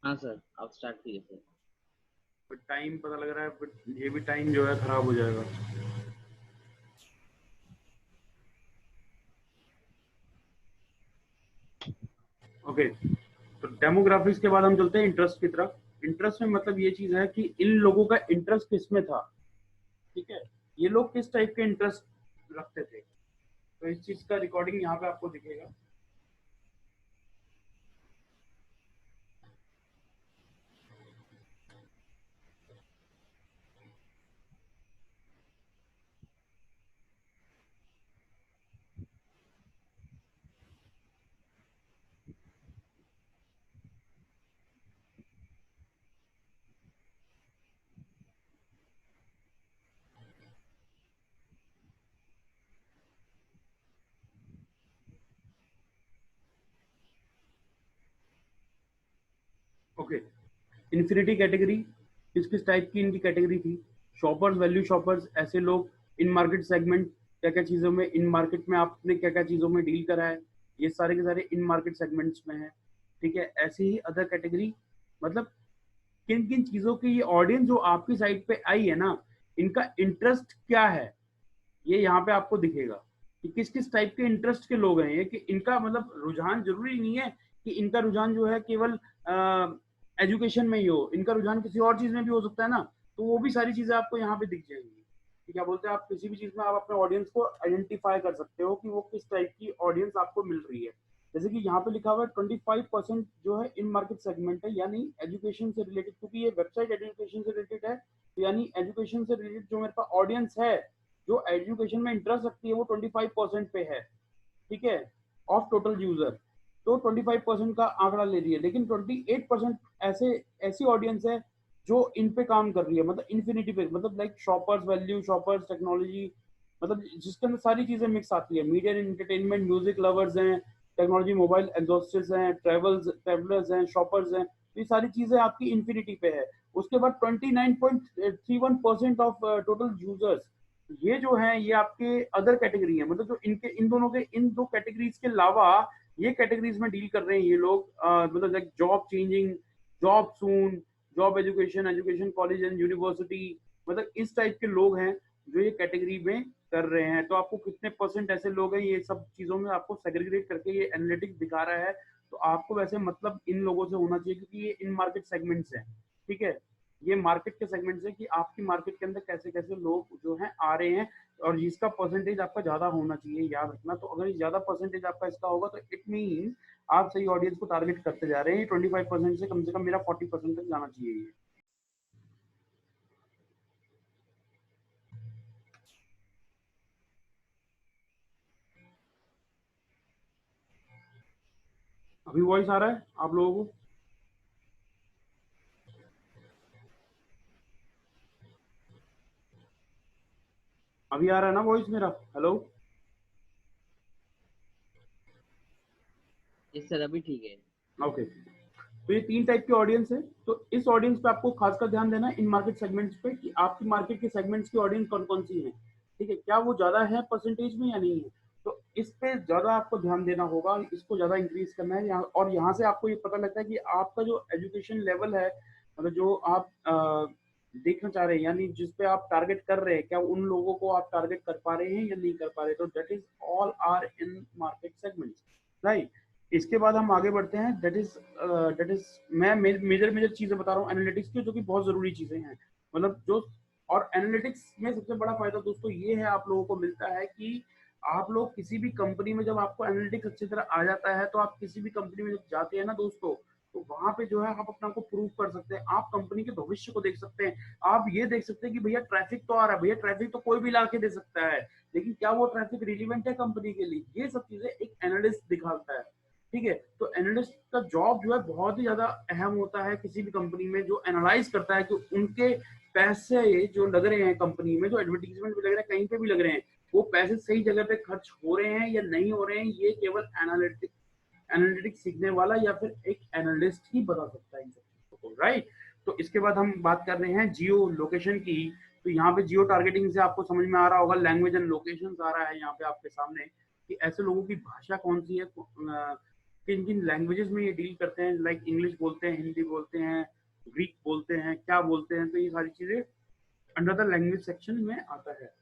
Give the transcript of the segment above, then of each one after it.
हाँ सर, आप स्टार्ट कीजिए सर। बट टाइम पता लग रहा है, बट ये भी टाइम जो है खराब हो जाएगा। ओके, तो डेमोग्राफिक्स के बाद हम चलते हैं इंटरेस्ट की तरफ। इंटरेस्ट में मतलब ये चीज है कि इन लोगों का इंटरेस्ट किस में था। ठीक है, ये लोग किस टाइप के इंटरेस्ट रखते थे, तो इस चीज का रिकॉर्डिंग यहाँ पे आपको दिखेगा। ओके, इन्फिनिटी कैटेगरी किस किस टाइप की इनकी कैटेगरी थी। शॉपर्स, वैल्यू शॉपर्स, ऐसे लोग। इन मार्केट सेगमेंट, क्या क्या चीज़ों में इन मार्केट में आपने क्या क्या चीज़ों में डील करा है, ये सारे के सारे इन मार्केट सेगमेंट्स में है। ठीक है, ऐसे ही अदर कैटेगरी, मतलब किन किन चीज़ों की ये ऑडियंस जो आपकी साइट पे आई है ना, इनका इंटरेस्ट क्या है, ये यहाँ पे आपको दिखेगा कि किस किस टाइप के इंटरेस्ट के लोग हैं ये, कि इनका मतलब रुझान जरूरी नहीं है कि इनका रुझान जो है केवल एजुकेशन में ही हो, इनका रुझान किसी और चीज में भी हो सकता है ना। तो वो भी सारी चीजें आपको यहाँ पे दिख जाएंगी कि क्या बोलते हैं, आप किसी भी चीज में आप अपने ऑडियंस को आइडेंटिफाई कर सकते हो कि वो किस टाइप की ऑडियंस आपको मिल रही है। जैसे कि यहाँ पे लिखा हुआ है 25% जो है इन मार्केट सेगमेंट है, यानी एजुकेशन से रिलेटेड, क्योंकि ये वेबसाइट एजुकेशन से रिलेटेड है, तो यानी एजुकेशन से रिलेटेड जो मेरे पास ऑडियंस है जो एजुकेशन में इंटरेस्ट रखती है वो 25% पे है। ठीक है, ऑफ टोटल यूजर। तो 25% का आंकड़ा ले रही है, लेकिन 28% ऐसे ऐसी ऑडियंस है जो इन पे काम कर रही है, मतलब इन्फिनिटी पे, मतलब like shoppers, value shoppers, technology, मतलब जिसके अंदर सारी चीजें मिक्स आती है। मीडिया एंटरटेनमेंट, म्यूजिक लवर्स हैं, टेक्नोलॉजी, मोबाइल एग्जॉस्टर्स हैं, ट्रेवलर्स हैं, शॉपर्स हैं, ये सारी चीजें आपकी इन्फिनिटी पे है। उसके बाद 29.31% ऑफ टोटल यूजर्स, ये जो है ये आपके अदर कैटेगरी है, मतलब जो इनके इन दोनों के इन दो कैटेगरीज के अलावा ये कैटेगरीज में डील कर रहे हैं ये लोग, मतलब like job changing, job soon, job education, education college and university, मतलब इस टाइप के लोग हैं जो ये कैटेगरी में कर रहे हैं। तो आपको कितने परसेंट ऐसे लोग हैं, ये सब चीजों में आपको सेग्रीगेट करके ये एनालिटिक्स दिखा रहा है। तो आपको वैसे मतलब इन लोगों से होना चाहिए, क्योंकि ये इन मार्केट सेगमेंट्स हैं। ठीक है, ये मार्केट के सेगमेंट्स है कि आपकी मार्केट के अंदर कैसे कैसे लोग जो हैं आ रहे हैं, और जिसका परसेंटेज आपका ज्यादा होना चाहिए, याद रखना। तो अगर ज्यादा परसेंटेज आपका इसका होगा तो इट मीन आप सही ऑडियंस को टारगेट करते जा रहे हैं। 25% से कम मेरा 40% तक जाना चाहिए ये। अभी वॉइस आ रहा है आप लोगों को? अभी आ रहा है ना वॉइस मेरा? हेलो? यस सर, अभी ठीक है। ओके, तो ये तीन टाइप की ऑडियंस है। तो इस ऑडियंस पे आपको खासकर ध्यान देना है इन मार्केट सेगमेंट्स पे, कि आपकी मार्केट के सेगमेंट्स की ऑडियंस कौन कौन सी है। ठीक है, क्या वो ज्यादा है परसेंटेज में या नहीं है। तो इस पे ज्यादा आपको ध्यान देना होगा, इसको ज्यादा इंक्रीज करना है यहाँ। और यहाँ से आपको ये पता लगता है कि आपका जो एजुकेशन लेवल है, मतलब जो आप देखना चाह रहे हैं, यानी जिस पे आप टारगेट कर रहे हैं, क्या उन लोगों को आप टारगेट कर पा रहे हैं या नहीं कर पा रहे। तो that is all are in market segments, right. इसके बाद हम आगे बढ़ते हैं, दैट इज मैं मेजर मेजर चीजें बता रहा हूँ एनालिटिक्स की, जो कि बहुत जरूरी चीजें हैं, मतलब जो। और एनालिटिक्स में सबसे बड़ा फायदा दोस्तों ये है आप लोगों को मिलता है कि आप लोग किसी भी कंपनी में, जब आपको एनालिटिक्स अच्छी तरह आ जाता है, तो आप किसी भी कंपनी में जब जाते हैं ना दोस्तों, तो वहां पे जो है आप अपना को प्रूव कर सकते हैं, आप कंपनी के भविष्य को देख सकते हैं। आप ये देख सकते हैं कि भैया ट्रैफिक तो आ रहा है, भैया ट्रैफिक तो कोई भी ला के दे सकता है, लेकिन क्या वो ट्रैफिक रिलीवेंट है कंपनी के लिए, ये सब चीजें एक एनालिस्ट दिखाता है। ठीक है, तो एनालिस्ट का जॉब जो है बहुत ही ज्यादा अहम होता है किसी भी कंपनी में, जो एनालाइज करता है कि उनके पैसे जो लग रहे हैं कंपनी में, जो एडवर्टीजमेंट भी लग रहे हैं, कहीं पे भी लग रहे हैं, वो पैसे सही जगह पे खर्च हो रहे हैं या नहीं हो रहे हैं, ये केवल एनालिटिक्स सीखने वाला या फिर एक एनालिस्ट ही बता सकता है इन सब चीजों को, राइट। तो इसके बाद हम बात कर रहे हैं जियो लोकेशन की। तो यहाँ पे जियो टारगेटिंग से आपको समझ में आ रहा होगा, लैंग्वेज एंड लोकेशन आ रहा है यहाँ पे आपके सामने, कि ऐसे लोगों की भाषा कौन सी है, किन किन लैंग्वेजेस में ये डील करते हैं, लाइक इंग्लिश बोलते हैं, हिंदी बोलते हैं, ग्रीक बोलते हैं, क्या बोलते हैं, तो ये सारी चीजें अंडर द लैंग्वेज सेक्शन में आता है।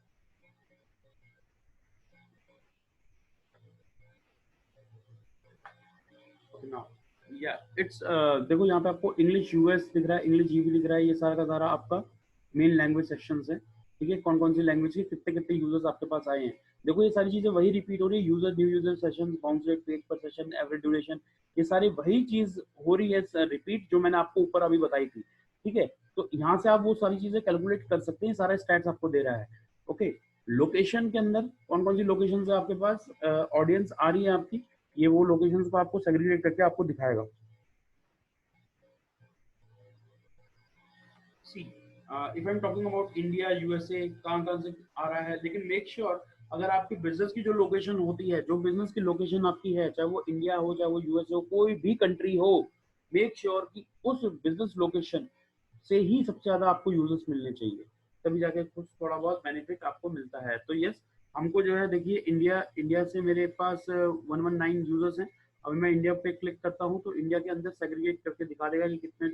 या इट्स देखो यहाँ पे आपको इंग्लिश यूएस दिख रहा है, इंग्लिश जीबी दिख रहा है, ये सारा का सारा आपका मेन लैंग्वेज सेक्शन है। ठीक है, कौन कौन सी लैंग्वेज के कितने कितने यूजर्स आपके पास आए हैं। देखो ये सारी चीजें वही रिपीट हो रही है, user, new user, session, bounce rate, page पर सेशन, एवरेज ड्यूरेशन, ये सारी वही चीज हो रही है रिपीट, जो मैंने आपको ऊपर अभी बताई थी। ठीक है, तो यहाँ से आप वो सारी चीजें कैलकुलेट कर सकते हैं, सारे स्टैट्स आपको दे रहा है। ओके, लोकेशन के अंदर कौन कौन सी लोकेशन है आपके पास ऑडियंस आ रही है आपकी, ये वो लोकेशंस को आपको सेग्रीगेट करके आपको दिखाएगा। See if I am talking about India, USA, कहाँ कहाँ से आ रहा है, लेकिन मेक श्योर अगर आपकी बिजनेस की जो लोकेशन होती है, जो बिजनेस की लोकेशन आपकी है, चाहे वो इंडिया हो, चाहे वो यूएसए हो, कोई भी कंट्री हो, मेक श्योर कि उस बिजनेस लोकेशन से ही सबसे ज्यादा आपको यूजर्स मिलने चाहिए, तभी जाके कुछ थोड़ा बहुत बेनिफिट आपको मिलता है। तो यस, हमको जो है देखिए, इंडिया इंडिया से मेरे पास 119 यूजर्स हैं। अभी मैं इंडिया पे क्लिक करता हूँ तो इंडिया के अंदर सेग्रीगेट करके दिखा देगा कि कितने।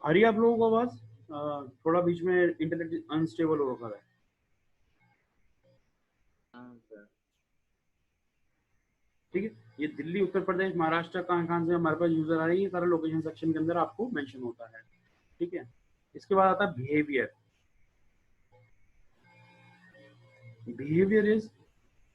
आ रही है आप लोगों को आवाज? थोड़ा बीच में इंटरनेट अनस्टेबल हो रखा है। हाँ सर। ठीक है, ये दिल्ली, उत्तर प्रदेश, महाराष्ट्र, कहाँ कहाँ से हमारे पास यूजर आ रही है, सारा लोकेशन सेक्शन के अंदर आपको मेंशन होता है। ठीक है, इसके बाद आता है बिहेवियर। बिहेवियर इज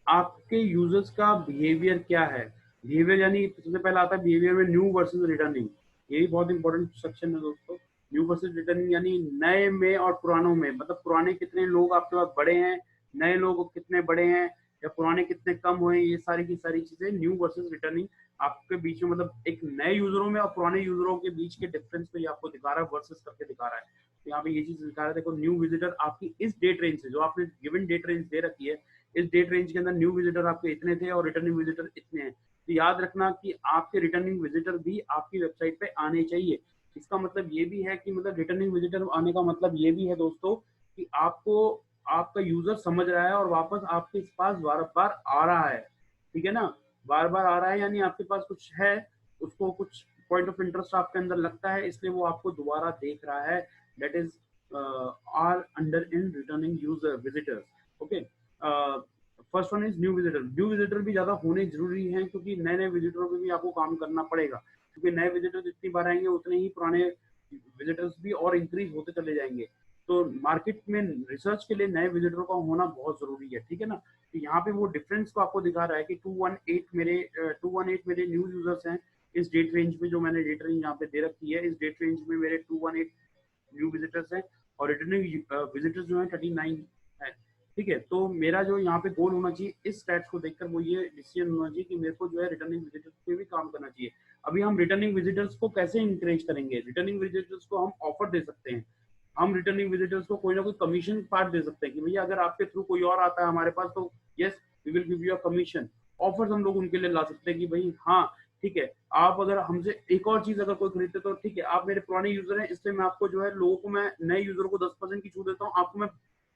आपके यूजर्स का बिहेवियर क्या है। बिहेवियर यानी सबसे पहला आता है बिहेवियर में न्यू वर्सेस रिटर्निंग, ये भी बहुत इंपॉर्टेंट सेक्शन है दोस्तों। न्यू वर्सेस रिटर्निंग यानी नए में और पुरानों में, मतलब पुराने कितने लोग आपके पास बड़े हैं, नए लोग कितने बड़े हैं, या पुराने कितने कम हुए, ये सारी की सारी चीजें न्यू वर्सेस रिटर्निंग आपके बीच में, मतलब एक नए यूजरों में और पुराने यूजरों के बीच के डिफरेंस को ये आपको दिखा रहा है, वर्सेस करके दिखा रहा है। तो यहाँ पे ये चीज दिखा रहा है, देखो न्यू विजिटर आपकी इस डेट रेंज से, जो आपने गिवन डेट रेंज दे रखी है, इस डेट रेंज के अंदर न्यू विजिटर आपके इतने थे और रिटर्निंग विजिटर इतने हैं। तो याद रखना कि आपके रिटर्निंग विजिटर भी आपकी वेबसाइट पे आने चाहिए। इसका मतलब ये भी है कि मतलब रिटर्निंग विजिटर आने का मतलब ये भी है दोस्तों कि आपको आपका यूजर समझ रहा है और वापस आपके पास बार बार आ रहा है। ठीक है ना, बार बार आ रहा है यानी आपके पास कुछ है, उसको कुछ पॉइंट ऑफ इंटरेस्ट आपके अंदर लगता है, इसलिए वो आपको दोबारा देख रहा है। That is are under in returning user visitors. Okay, first one is new visitor. New visitor भी ज्यादा होने जरूरी हैं, क्योंकि नए नए विजिटरों पे भी आपको काम करना पड़ेगा, क्योंकि नए विजिटर जितनी बार आएंगे उतने ही पुराने विजिटर्स भी और इंक्रीज होते चले जाएंगे। तो मार्केट में रिसर्च के लिए नए विजिटरों का होना बहुत जरूरी है। ठीक है ना, तो यहाँ पे वो डिफरेंस को आपको दिखा रहा है कि 218 मेरे न्यू यूजर्स हैं इस डेट रेंज में, जो मैंने डेट रेंज यहाँ पे दे रखी है, इस डेट रेंज में मेरे 218 न्यू विजिटर्स हैं, और रिटर्निंग विजिटर्स जो है 39 है। ठीक है, तो मेरा जो यहाँ पे गोल होना चाहिए इस स्टैट्स को देखकर, वो ये डिसीजन होना चाहिए कि मेरे को जो है रिटर्निंग विजिटर्स पे भी काम करना चाहिए। अभी हम रिटर्निंग विजिटर्स को कैसे इंकरेज करेंगे? रिटर्निंग विजिटर्स को हम ऑफर दे सकते हैं, हम रिटर्निंग विजिटर्स को कोई ना कोई कमीशन पार्ट दे सकते हैं कि भैया अगर आपके थ्रू कोई और आता है हमारे पास तो yes we will give you a commission. Offers हम लोग उनके लिए ला सकते हैं कि भाई हाँ ठीक है, आप अगर हमसे एक और चीज अगर कोई खरीदते तो ठीक है, आप मेरे पुराने यूजर हैं, इसलिए मैं आपको जो है लोगों को, मैं नए यूजर को 10% की छूट देता हूँ, आपको मैं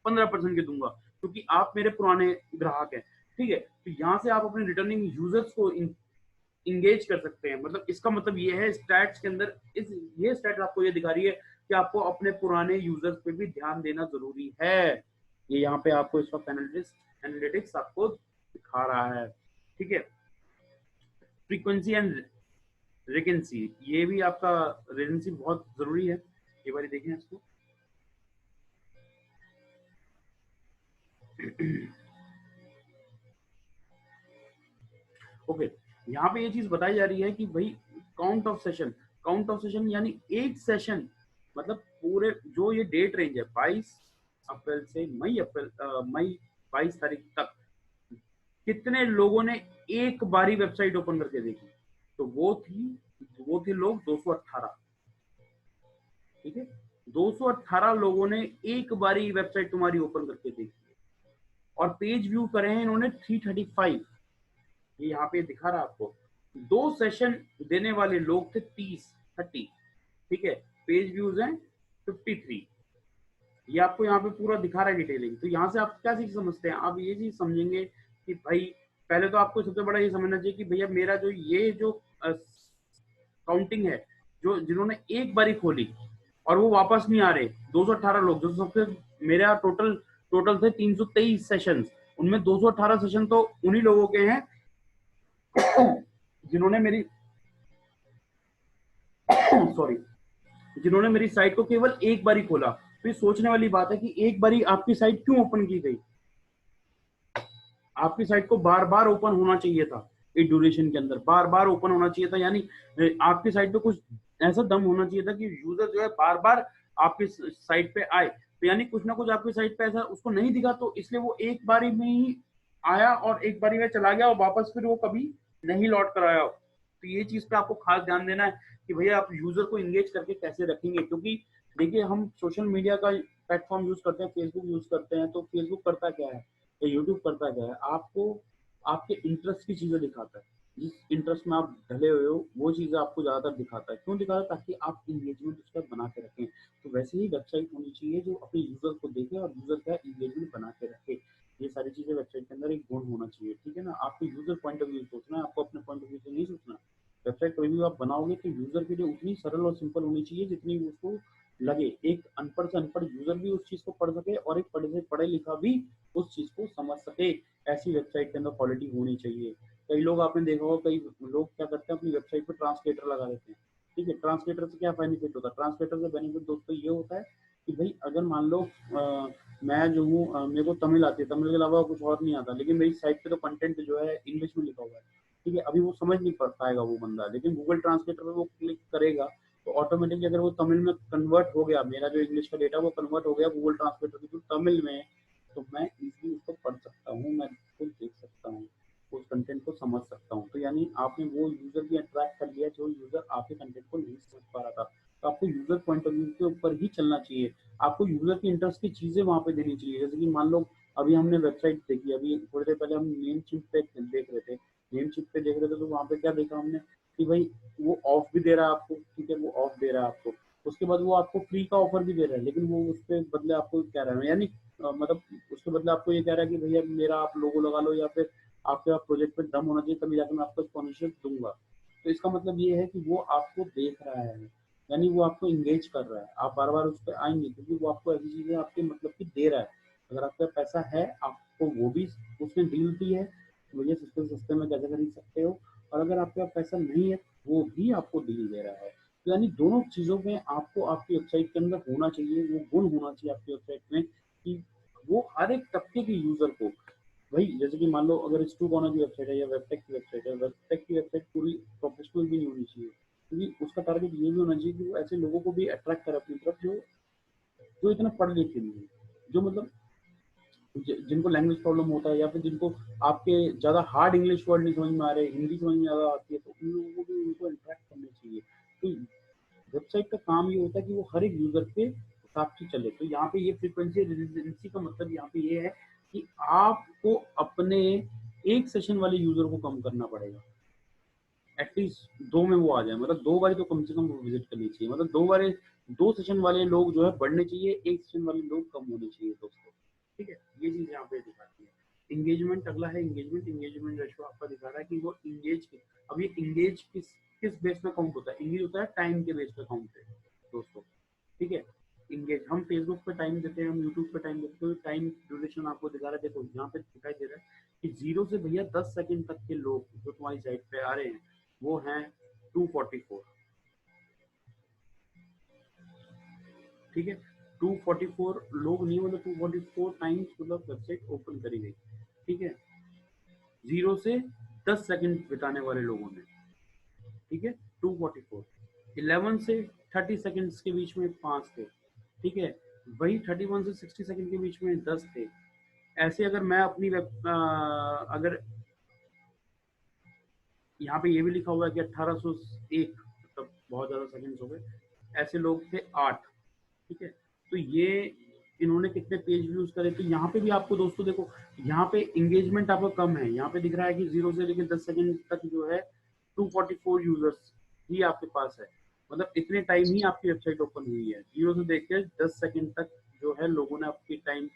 15% की दूंगा, क्योंकि आप मेरे पुराने ग्राहक हैं। ठीक है, तो यहाँ से आप अपने रिटर्निंग यूजर्स को इंगेज कर सकते हैं। मतलब इसका मतलब ये है स्टैट्स के अंदर, इस ये स्टैट्स आपको ये दिखा रही है कि आपको अपने पुराने यूजर्स पे भी ध्यान देना जरूरी है। ये यहाँ पे आपको इस वक्त एनालिटिक्स आपको दिखा रहा है। ठीक है, फ्रीक्वेंसी एंड रेकेंसी, ये भी आपका रेजेंसी बहुत जरूरी है, ये बारी देखें इसको। ओके, यहाँ पे ये चीज बताई जा रही है कि भाई काउंट ऑफ सेशन यानी एक सेशन, मतलब पूरे जो ये डेट रेंज है 22 अप्रैल से मई 22 तारीख तक कितने लोगों ने एक बारी वेबसाइट ओपन करके देखी, तो वो थे लोग 218। ठीक है, 218 लोगों ने एक बारी वेबसाइट तुम्हारी ओपन करके देखी, और पेज व्यू करे हैं इन्होंने 335, ये यहाँ पे दिखा रहा है आपको। 2 सेशन देने वाले लोग थे 30, ठीक है, पेज व्यूज हैं 53। ये आपको यहाँ पे पूरा दिखा रहा है डिटेलिंग। तो यहाँ से आप क्या चीज समझते हैं, आप ये चीज समझेंगे कि भाई पहले तो आपको सबसे बड़ा ये समझना चाहिए कि भैया मेरा जो ये जो काउंटिंग है, जो जिन्होंने एक बारी खोली और वो वापस नहीं आ रहे, 218 लोग, जो सबसे मेरा टोटल थे 323 सेशंस, उनमें 218 सेशन तो उन्हीं लोगों के हैं जिन्होंने मेरी सॉरी जिन्होंने मेरी साइट को केवल एक बारी खोला। तो ये सोचने वाली बात है कि एक बारी आपकी साइट क्यों ओपन की गई। आपकी साइट को बार बार ओपन होना चाहिए था, एक ड्यूरेशन के अंदर बार बार ओपन होना चाहिए था, यानी आपकी साइट पे कुछ ऐसा दम होना चाहिए था कि यूजर जो है बार बार आपकी साइट पे आए। तो यानी कुछ ना कुछ आपकी साइट पे ऐसा उसको नहीं दिखा, तो इसलिए वो एक बारी में ही आया और एक बारी में चला गया और वापस फिर वो कभी नहीं लौट कर आया। तो ये चीज पे आपको खास ध्यान देना है कि भैया आप यूजर को इंगेज करके कैसे रखेंगे। क्योंकि देखिए हम सोशल मीडिया का प्लेटफॉर्म यूज करते हैं, फेसबुक यूज करते हैं, तो फेसबुक करता क्या है या यूट्यूब करता क्या है, आपको आपके इंटरेस्ट की चीजें दिखाता है। जिस इंटरेस्ट में आप ढले हुए हो वो चीजें आपको ज्यादातर दिखाता है। क्यों दिखाता है? ताकि आप इंगेजमेंट उसका बना के रखें। तो वैसे ही वेबसाइट होनी चाहिए जो अपने यूजर को देखे और यूजर का इंगेजमेंट बना के रखे। ये सारी चीजें वेबसाइट के अंदर एक गुण होना चाहिए, ठीक है ना। आपको यूजर पॉइंट ऑफ व्यू सोचना है, आपको अपने पॉइंट ऑफ व्यू से नहीं सोचना। वेबसाइट कभी भी आप बनाओगे तो यूजर के लिए उतनी सरल और सिंपल होनी चाहिए जितनी उसको लगे। एक अनपढ़ से अनपढ़ यूजर भी उस चीज को पढ़ सके और एक पढ़े से पढ़े लिखा भी उस चीज को समझ सके। ऐसी वेबसाइट के अंदर क्वालिटी होनी चाहिए। कई लोग आपने देखा होगा, कई लोग क्या करते हैं अपनी वेबसाइट पर ट्रांसलेटर लगा देते हैं। ठीक है, ट्रांसलेटर से क्या बेनिफिट होता है? ट्रांसलेटर से बेनिफिट दोस्तों ये होता है कि भाई अगर मान लो मैं जो हूँ मेरे को तमिल आती है, तमिल के अलावा कुछ और नहीं आता, लेकिन मेरी साइट पे तो कंटेंट जो है इंग्लिश में लिखा हुआ है, ठीक है, अभी वो समझ नहीं पा पाएगा वो बंदा, लेकिन गूगल ट्रांसलेटर पे वो क्लिक करेगा तो ऑटोमेटिकली अगर वो तमिल में कन्वर्ट हो गया, मेरा जो इंग्लिश का डेटा वो कन्वर्ट हो गया गूगल ट्रांसलेटर के थ्रू तमिल में, तो मैं इजीली उसको पढ़ सकता हूँ, मैं उसको देख सकता हूँ, उस कंटेंट को समझ सकता हूँ। तो यानी आपने वो यूजर भी अट्रैक्ट कर लिया जो यूजर आपके कंटेंट को नहीं समझ पा रहा था। तो आपको यूजर पॉइंट ऑफ व्यू के ऊपर ही चलना चाहिए। आपको यूजर की इंटरेस्ट की चीजें वहां पे देनी चाहिए। जैसे कि मान लो अभी हमने वेबसाइट देखी, अभी थोड़ी देर पहले हम नेम चिप पे देख रहे थे, नेम चिप पे देख रहे थे, तो वहां पे क्या देखा हमने कि भाई वो ऑफ भी दे रहा है आपको, ठीक है, वो ऑफ दे रहा है आपको, उसके बाद वो आपको फ्री का ऑफर भी दे रहा है, लेकिन वो उसके बदले आपको कह रहा है, यानी मतलब उसके बदले आपको ये कह रहा है कि भैया मेरा आप लोगो लगा लो या फिर आपके आप प्रोजेक्ट पे दम होना चाहिए तभी जाकर मैं आपको स्पॉन्सरशिप दूंगा। तो इसका मतलब ये है कि वो आपको देख रहा है, यानी वो आपको इंगेज कर रहा है, आप बार बार उस पर आएंगे क्योंकि वो आपको ऐसी चीजें आपके मतलब की दे रहा है। अगर आपका पैसा है, आपको वो भी उसने डील दी है, मुझे सस्ते से सस्ते में कैसे खरीद सकते हो, और अगर आपके पास पैसा नहीं है वो भी आपको डील दे रहा है। तो यानी दोनों चीजों में आपको आपकी वेबसाइट के अंदर होना चाहिए, वो गुण होना चाहिए आपकी वेबसाइट में कि वो हर एक तबके के यूजर को, वही जैसे कि मान लो अगर स्टू कॉर्नर की वेबसाइट है या वेबटेक की वेबसाइट है, वेबटेक की वेबसाइट पूरी प्रोफेशनल भी नहीं होनी चाहिए, क्योंकि उसका टारगेट ये भी होना चाहिए कि वो ऐसे लोगों को भी अट्रैक्ट करे अपनी तरफ जो जो इतना पढ़ लिखे नहीं है, जो मतलब जिनको लैंग्वेज प्रॉब्लम होता है या फिर जिनको आपके ज्यादा हार्ड इंग्लिश वर्ड नहीं समझ में आ रहे, हिंदी समझ में ज्यादा आती है, तो उन लोगों को भी उनको अट्रैक्ट करना चाहिए। तो वेबसाइट का काम ये होता है कि वो हर एक यूजर के हिसाब से चले। तो यहाँ पे ये फ्रीक्वेंसी रेजिडेंसी का मतलब यहाँ पे ये है कि आपको अपने एक सेशन वाले यूजर को कम करना पड़ेगा, एटलीस्ट 2 में वो आ जाए, मतलब 2 बारी तो कम से कम विजिट करनी चाहिए, मतलब 2 बारी 2 सेशन वाले लोग जो है बढ़ने चाहिए, एक सेशन वाले लोग कम होने चाहिए दोस्तों। ठीक है, ये चीज यहाँ पे दिखाती है। इंगेजमेंट अगला है, इंगेजमेंट रेशो आपका दिखा रहा है कि वो इंगेज, अब ये इंगेज किस किस बेस पे काउंट होता है? इंगेज होता है टाइम के बेस पे काउंट है दोस्तों, ठीक है। इंगेज हम फेसबुक पे टाइम देते हैं, हम यूट्यूब पे टाइम देते हैं, तो टाइम ड्यूरेशन आपको दिखा रहा है, देखो यहाँ पे दिखाई दे रहा है कि 0 से भैया 10 सेकंड तक के लोग जो तुम्हारी साइट पे आ रहे हैं वो हैं 244, ठीक है। 244 लोग नहीं, मतलब 244 टाइम्स मतलब वेबसाइट ओपन करी गई, ठीक है, 0 से 10 सेकंड बिताने वाले लोगों ने, ठीक है, 244। 11 से 30 सेकंड्स के बीच में 5 थे, ठीक है, वही 31 से 60 सेकंड के बीच में 10 थे। ऐसे अगर मैं अपनी अगर यहाँ पे ये भी लिखा हुआ है कि 1801, मतलब बहुत ज्यादा सेकंड्स हो गए, ऐसे लोग थे 8, ठीक है। तो ये इन्होंने कितने पेज व्यूज करे, तो यहाँ पे भी आपको दोस्तों देखो यहाँ पे इंगेजमेंट आपका कम है, यहाँ पे दिख रहा है कि 0 से लेकर 10 सेकंड तक जो है 244 यूजर्स ही आपके पास है, मतलब इतने टाइम ही आपकी वेबसाइट ओपन हुई है। 0 से देख के 10 सेकंड तक जो है लोगों ने आपकी टाइम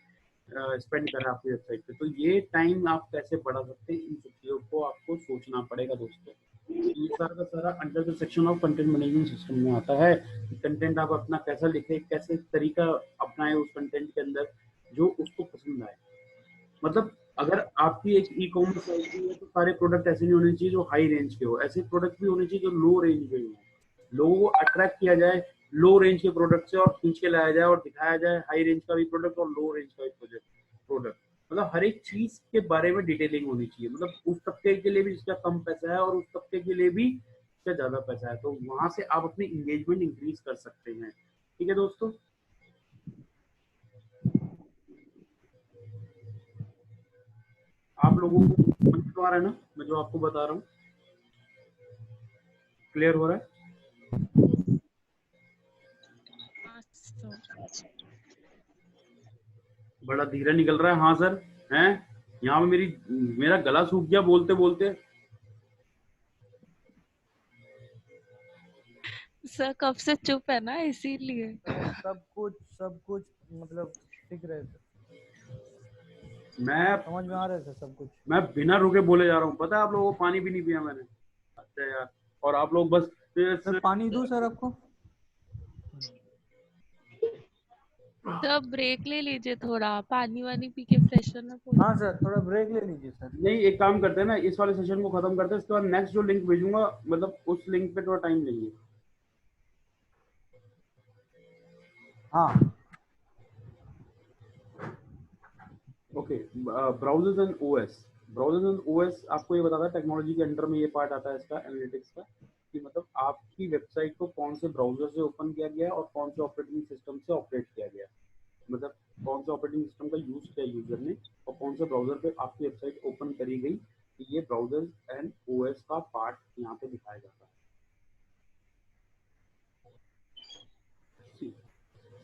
स्पेंड करा आपकी वेबसाइट पे। तो ये टाइम आप कैसे बढ़ा सकते हैं, इन सब चीज़ों को आपको सोचना पड़ेगा दोस्तों। ये सारा का सारा under the section of content management system में आता है कि कंटेंट आप अपना कैसा लिखे, कैसे तरीका अपनाए उस कंटेंट के अंदर जो उसको पसंद आए। मतलब अगर आपकी एक ई कॉमर्स साइट भी है तो सारे प्रोडक्ट ऐसे नहीं होने चाहिए जो हाई रेंज के हो, ऐसे प्रोडक्ट भी होने चाहिए जो लो रेंज के हो, लोगों को अट्रैक्ट किया जाए लो रेंज के प्रोडक्ट से और खींच के लाया जाए और दिखाया जाए हाई रेंज का भी प्रोडक्ट और लो रेंज का भी प्रोडक्ट। मतलब हर एक चीज के बारे में डिटेलिंग होनी चाहिए, मतलब उस तबके के लिए भी जिसका कम पैसा है और उस तबके के लिए भी जिसका ज्यादा पैसा है, तो वहां से आप अपनी इंगेजमेंट इंक्रीज कर सकते हैं। ठीक है दोस्तों, आप लोगों को समझ तो आ रहा है ना मैं जो आपको बता रहा हूँ, क्लियर हो रहा है? बड़ा धीरे निकल रहा है। हाँ सर, हैं यहाँ पे मेरा गला सूख गया बोलते बोलते। सर कब से चुप है ना, इसीलिए। सब कुछ मतलब ठीक रहे थे, मैं समझ में आ रहे थे सब कुछ। मैं बिना रुके बोले जा रहा हूँ, पता है आप लोगों को पानी भी नहीं पिया मैंने। अच्छा यार, और आप लोग बस सर पानी दूं सर आपको? सर ब्रेक ले लीजिए, थोड़ा पानी वानी पी के फ्रेशन अप हो। हाँ सर, थोड़ा ब्रेक ले लीजिए सर। नहीं, एक काम करते हैं ना, इस वाले सेशन को खत्म करते हैं, इसके बाद नेक्स्ट जो लिंक भेजूंगा मतलब उस लिंक पे थोड़ा टाइम लेंगे। हाँ okay, browsers and OS. Browsers and OS आपको ये बताता है टेक्नोलॉजी के अंडर में ये पार्ट आता है इसका, एनालिटिक्स का, कि मतलब आपकी वेबसाइट को कौन से ब्राउजर से ओपन किया गया है और कौन से ऑपरेटिंग सिस्टम से ऑपरेट किया गया है, मतलब कौन सा ऑपरेटिंग सिस्टम का यूज किया यूजर ने और कौन से ब्राउजर पे आपकी वेबसाइट ओपन करी गई। ये ब्राउजर एंड ओएस का पार्ट यहाँ पे दिखाया जाता है।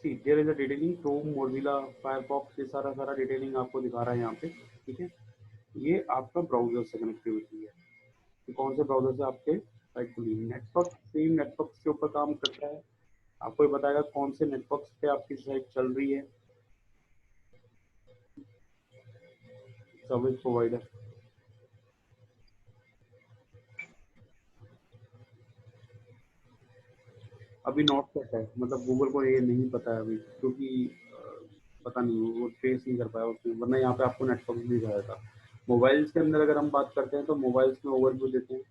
See there is a detailing, Chrome, Mozilla, Firefox, ये सारा सारा डिटेलिंग आपको दिखा रहा है यहाँ पे। ठीक है, ये आपका ब्राउजर से कनेक्टिविटी है कि कौन से ब्राउजर से आपके साइट खुली। नेटवर्क सेम नेटवर्क के ऊपर काम करता है, आपको ये बताएगा कौन से नेटवर्क पे आपकी साइट चल रही है। सर्विस प्रोवाइडर, अभी नॉट सेट है, मतलब गूगल को ये नहीं पता है अभी, क्योंकि पता नहीं वो ट्रेस नहीं कर पाया उसमें, वरना यहाँ पे आपको नेटवर्क भी दिखाया था। मोबाइल्स के अंदर अगर हम बात करते हैं तो मोबाइल्स में ओवरव्यू देते हैं।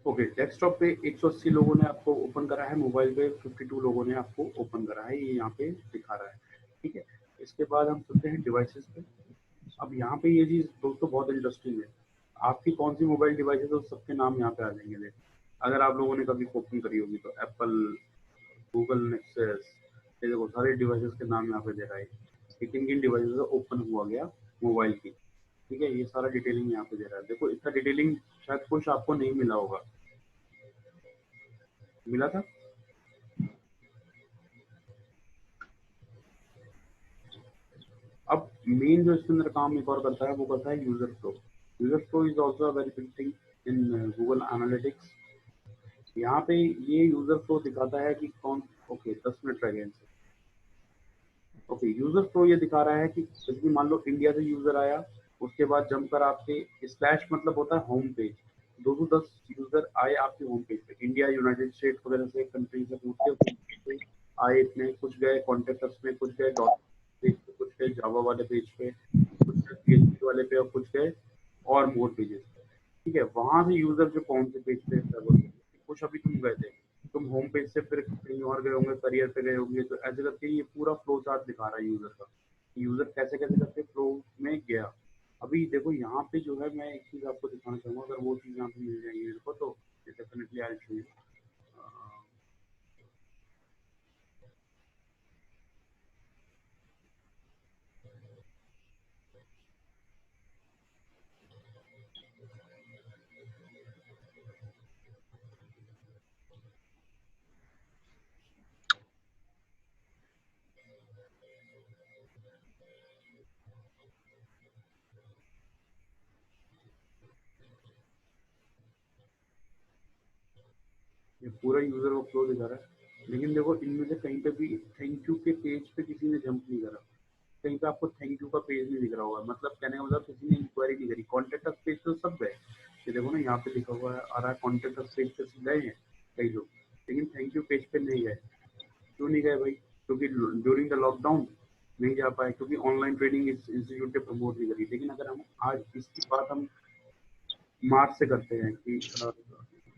ओके, डेस्कटॉप पे 180 लोगों ने आपको ओपन करा है, मोबाइल पे 52 लोगों ने आपको ओपन करा है, ये यहाँ पे दिखा रहा है। ठीक है, इसके बाद हम चलते हैं डिवाइसेस पे। अब यहाँ पे ये चीज़ दोस्तों बहुत इंटरेस्टिंग है, आपकी कौन सी मोबाइल डिवाइस है तो सबके नाम यहाँ पे आ जाएंगे। देख, अगर आप लोगों ने कभी ओपन करी होगी तो एप्पल, गूगल नेक्सस, ये देखो सारे डिवाइसेस के नाम यहाँ पे दे रहा है कि किन किन डिवाइसेस ओपन हुआ गया मोबाइल की। ठीक है, ये सारा डिटेलिंग यहाँ पे दे रहा है। देखो इतना डिटेलिंग शायद कुछ आपको नहीं मिला होगा, मिला था? अब मेन जो इसके अंदर काम एक और करता है वो करता है user flow. User flow is also a very big thing in Google analytics. यहाँ पे ये यूजर फ्लो दिखाता है कि कौन, ओके 10 मिनट रह गए इनसे। ओके, यूजर फ्लो ये दिखा रहा है कि जैसे मान लो इंडिया से यूजर आया, उसके बाद जम कर आपके स्लैश मतलब होता है होम पेज, 210 यूजर आए आपके होम पेज पे, इंडिया, यूनाइटेड स्टेट वगैरह से कंट्री से पूछ के आए, इतने कुछ गए कॉन्टेक्टर्स में, कुछ गए डॉट पेज पे, कुछ गए जावा वाले पेज पे, कुछ गए PHP वाले पे और कुछ गए और मोर पेजेस पे। ठीक है, वहां से यूजर जो कौन से पेज पे कुछ अभी तुम गए थे, तुम होम पेज से फिर कहीं और गए होंगे, करियर पे गए होंगे, तो ऐसे करके ये पूरा फ्लो चार्ट दिखा रहा है यूजर का, यूजर कैसे कैसे करके फ्लो में गया। अभी देखो यहाँ पे जो है, मैं एक चीज आपको दिखाना चाहूंगा, अगर वो चीज यहाँ पे मिल जाएगी मेरे को तो डेफिनेटली आई शो यू। ये पूरा यूजर वो फ्लो दिखा रहा है, लेकिन देखो इनमें से कहीं पे भी थैंक यू के पेज पे किसी ने जंप नहीं करा, कहीं पे आपको थैंक यू का पेज नहीं दिख रहा होगा, मतलब कहने का मतलब किसी ने इंक्वायरी नहीं करी। कॉन्टेक्ट अस पेज तो सब गए, ये देखो ना यहाँ पे लिखा हुआ है आ रहा है कॉन्टेक्ट अस पेज पे गए हैं कई लोग, लेकिन थैंक यू पेज पे नहीं गए। क्यों नहीं गए भाई? क्योंकि ड्यूरिंग द लॉकडाउन नहीं जा पाए, क्योंकि ऑनलाइन ट्रेडिंग इंस्टीट्यूट ने प्रमोट नहीं करी। लेकिन अगर हम आज इसकी बात हम मार्च से करते हैं कि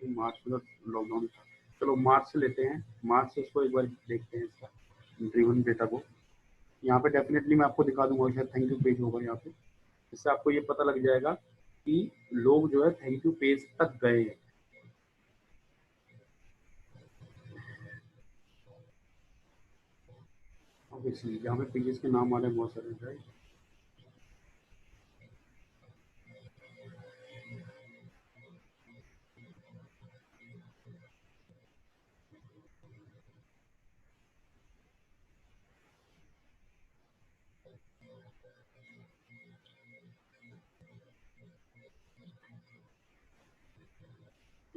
मार्च में लॉकडाउन, चलो मार्च से लेते हैं, मार्च से इसको एक बार देखते हैं इसका ड्रिवन डेटा को। यहाँ पे डेफिनेटली मैं आपको दिखा दूंगा, शायद थैंक यू पेज होगा यहाँ पे, इससे आपको ये पता लग जाएगा कि लोग जो है थैंक यू पेज तक गए हैं। ऑब्वियसली यहाँ पे पेजेस के नाम आ रहे हैं बहुत सारे, राइट।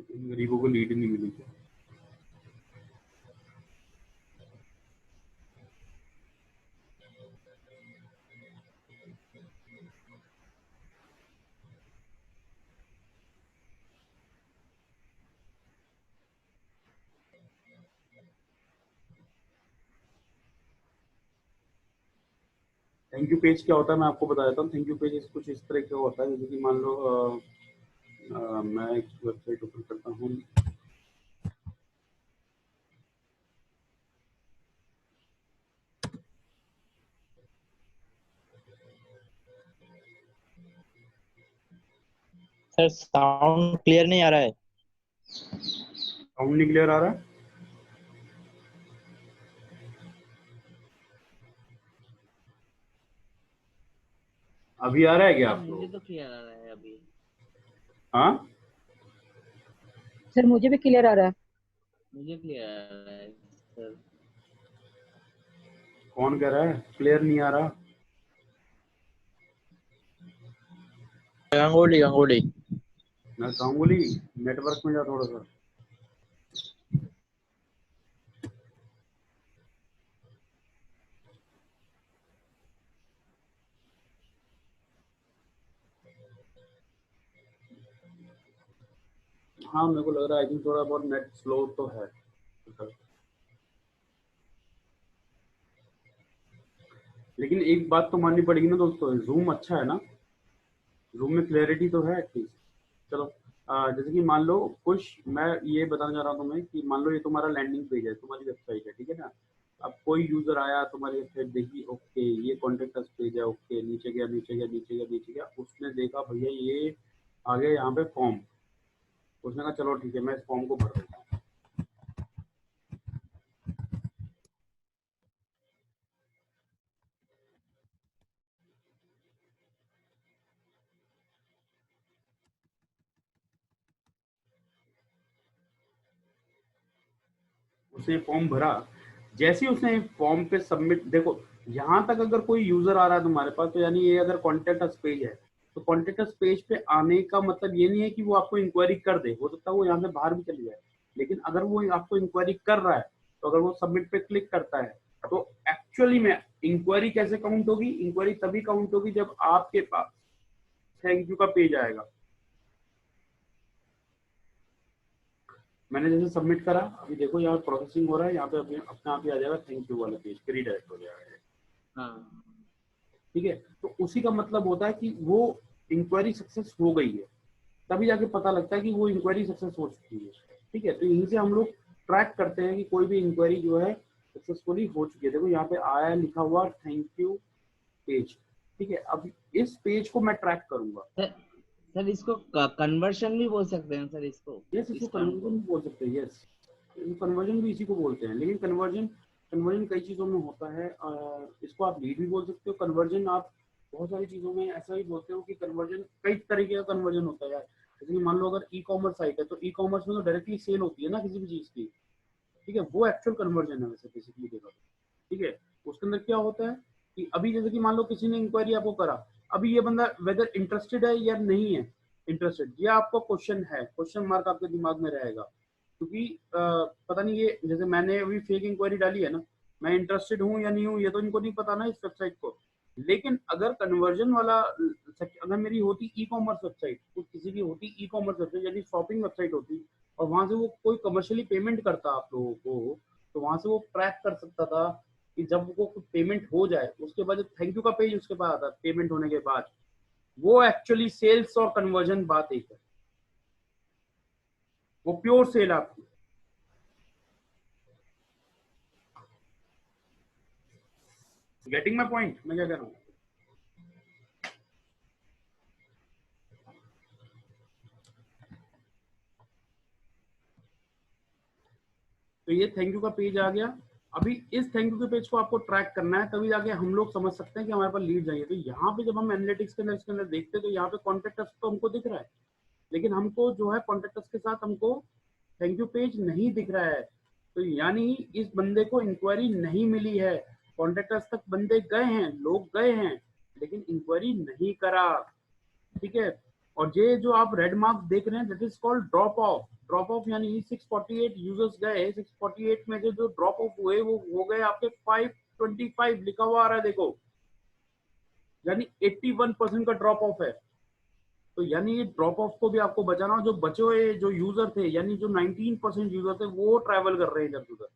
इन गरीबों को लीड नहीं मिली। थैंक यू पेज क्या होता है मैं आपको बता देता हूँ। थैंक यू पेज कुछ इस तरह का होता है, जैसे कि मान लो मैं एक वेबसाइट ओपन करता हूँ। सर साउंड क्लियर नहीं आ रहा है। साउंड नहीं क्लियर आ रहा है? अभी आ रहा है क्या सर आपको? मुझे तो क्लियर आ रहा है अभी। हाँ सर मुझे भी क्लियर आ रहा है। मुझे क्लियर आ रहा है सर। कौन कह रहा है क्लियर नहीं आ रहा? गंगोली गंगोली। मैं गांगुली, नेटवर्क में जा थोड़ा सा। हाँ मेरे को लग रहा है आई थिंक थोड़ा बहुत नेट स्लो तो है, लेकिन एक बात तो माननी पड़ेगी ना दोस्तों, जूम अच्छा है ना, जूम में क्लैरिटी तो है एटलीस्ट। चलो जैसे कि मान लो कुछ मैं ये बताना चाह रहा हूँ तुम्हें कि मान लो ये तुम्हारा लैंडिंग पेज है, तुम्हारी वेबसाइट है, ठीक है ना। अब कोई यूजर आया तुम्हारी वेबसाइट देखी, ओके ये कॉन्टेक्ट अस पेज है, ओके नीचे गया नीचे गया नीचे गया नीचे गया, उसने देखा भैया ये आ गया यहाँ पे फॉर्म, उसने कहा चलो ठीक है मैं इस फॉर्म को भर दूँ। उसने फॉर्म भरा, जैसे ही उसने फॉर्म पे सबमिट, देखो यहाँ तक अगर कोई यूजर आ रहा है तुम्हारे पास तो यानी ये अगर कॉन्टेक्ट अस पेज है, तो कॉन्टेक्ट अस पेज पे आने का मतलब ये नहीं है कि वो आपको इंक्वायरी कर दे, हो सकता है वो यहाँ से बाहर भी चली जाए, लेकिन अगर वो आपको इंक्वायरी कर रहा है तो अगर वो सबमिट पे क्लिक करता है तो एक्चुअली में इंक्वायरी कैसे काउंट होगी? इंक्वायरी तभी काउंट होगी जब आपके पास थैंक यू का पेज आएगा। मैंने जैसे सबमिट करा, अभी देखो यहाँ प्रोसेसिंग हो रहा है, यहाँ पे अपने आप ही आ जाएगा थैंक यू वाला पेज पे रीडायरेक्ट हो जाएगा। हाँ ठीक है, तो उसी का मतलब होता है कि वो इंक्वायरी सक्सेस हो गई है, तभी जाके पता लगता है कि वो इंक्वायरी सक्सेस हो चुकी है। ठीक है, तो यहीं से हम लोग ट्रैक करते हैं कि कोई भी इंक्वायरी जो है सक्सेसफुली हो चुकी है। देखो यहाँ पे आया लिखा हुआ थैंक यू पेज। ठीक है, अब इस पेज को मैं ट्रैक करूंगा। सर इसको कन्वर्शन भी बोल सकते हैं सर इसको। यस, इसको इस काम कन्वर्जन को। भी बोल सकते हैं। यस, कन्वर्जन भी इसी को बोलते हैं, लेकिन कन्वर्जन कन्वर्जन कई चीज़ों में होता है। इसको आप लीड भी बोल सकते हो, कन्वर्जन आप बहुत सारी चीज़ों में ऐसा ही बोलते हो कि कन्वर्जन कई तरीके का कन्वर्जन होता है यार। जैसे कि मान लो अगर ई कॉमर्स साइट है तो ई कॉमर्स में तो डायरेक्टली सेल होती है ना किसी भी चीज़ की। ठीक है, वो एक्चुअल कन्वर्जन है वैसे बेसिकली देखा तो। ठीक है, उसके अंदर क्या होता है कि अभी जैसे कि मान लो किसी ने इंक्वायरी आपको करा, अभी ये बंदा वेदर इंटरेस्टेड है या नहीं है इंटरेस्टेड, ये आपका क्वेश्चन है, क्वेश्चन मार्क आपके दिमाग में रहेगा। क्योंकि पता नहीं ये जैसे मैंने अभी फेक इंक्वायरी डाली है ना, मैं इंटरेस्टेड हूँ या नहीं हूँ ये तो इनको नहीं पता ना इस वेबसाइट को। लेकिन अगर कन्वर्जन वाला अगर मेरी होती ई कॉमर्स वेबसाइट, तो किसी की होती ई कॉमर्स वेबसाइट यानी शॉपिंग वेबसाइट होती, और वहां से वो कोई कमर्शियली पेमेंट करता आप लोगों को, तो वहां से वो ट्रैक कर सकता था कि जब वो पेमेंट हो जाए उसके बाद थैंक यू का पेज उसके बाद आता पेमेंट होने के बाद, वो एक्चुअली सेल्स और कन्वर्जन बात एक है, वो प्योर सेल आपकी। गेटिंग माय पॉइंट, मैं क्या कह रहा हूँ? तो ये थैंक यू का पेज आ गया। अभी इस थैंक यू के पेज को आपको ट्रैक करना है, तभी जाके हम लोग समझ सकते हैं कि हमारे पास लीड आई है। तो यहाँ पे जब हम एनालिटिक्स के अंदर इसके अंदर देखते हैं तो यहाँ पे कॉन्टेक्ट अस तो हमको दिख रहा है, लेकिन हमको जो है कॉन्टेक्ट अस के साथ हमको थैंक यू पेज नहीं दिख रहा है। तो यानी इस बंदे को इंक्वायरी नहीं मिली है, कॉन्टेक्ट अस तक बंदे गए हैं, लोग गए हैं, लेकिन इंक्वायरी नहीं करा, ठीक है। और ये जो आप रेड मार्क देख रहे हैं that is called drop of. Drop of यानी 648 यूजर्स गए, 648 में से जो ड्रॉप ऑफ हुए वो हो गए आपके 525 लिखा हुआ आ रहा है देखो, यानी 81% का ड्रॉप ऑफ है। तो यानी ये ड्रॉप ऑफ को भी आपको बचाना, और जो बचे हुए जो यूजर थे यानी जो 19% यूजर थे वो ट्रैवल कर रहे हैं इधर उधर।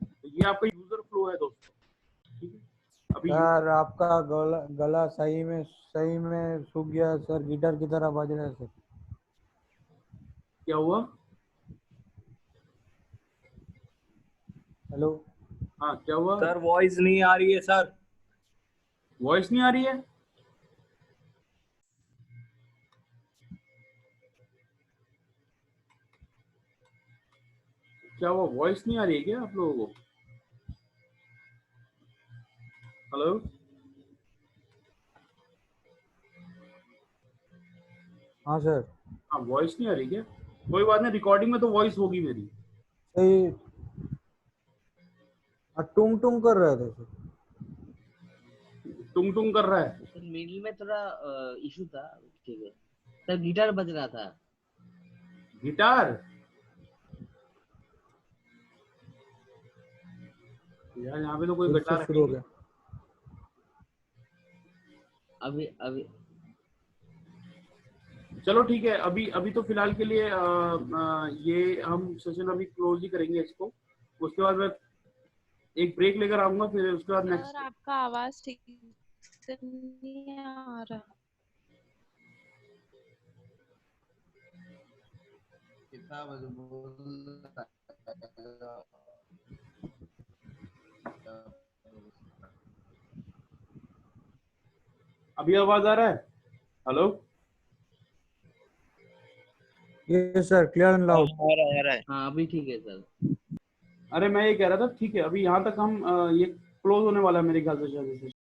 तो ये आपका यूजर फ्लो है दोस्तों, ठीक है। अभी सर आपका गला सही में सूख गया सर, गिटार की तरह बज रहा है सर। क्या हुआ? हेलो हाँ क्या हुआ? सर वॉइस नहीं आ रही है सर। वॉइस नहीं आ रही है? क्या हुआ, वॉइस नहीं आ रही है क्या आप लोगों को? हेलो, हाँ सर हाँ वॉइस नहीं आ रही क्या? कोई बात नहीं, रिकॉर्डिंग में तो वॉइस होगी मेरी। सही। टुंग टुंग कर रहे थे सर। टुंग टुंग कर रहा है? सर मिडिल में थोड़ा इशू था, ठीक है सर। गिटार बज रहा था। गिटार? यार यहाँ पे तो कोई फिर गिटार से शुरू हो गया। अभी अभी चलो ठीक है, अभी अभी तो फिलहाल के लिए ये हम सेशन अभी क्लोज ही करेंगे इसको। उसके बाद मैं एक ब्रेक लेकर आऊंगा, फिर उसके बाद सर नेक्स्ट। आपका आवाज ठीक से नहीं आ रहा। अभी आवाज आ रहा है? हेलो, ये सर क्लियर एंड लाउड। आ रहा है। हाँ अभी ठीक है सर। अरे मैं ये कह रहा था ठीक है, अभी यहाँ तक हम ये क्लोज होने वाला है मेरे ख्याल से शायद।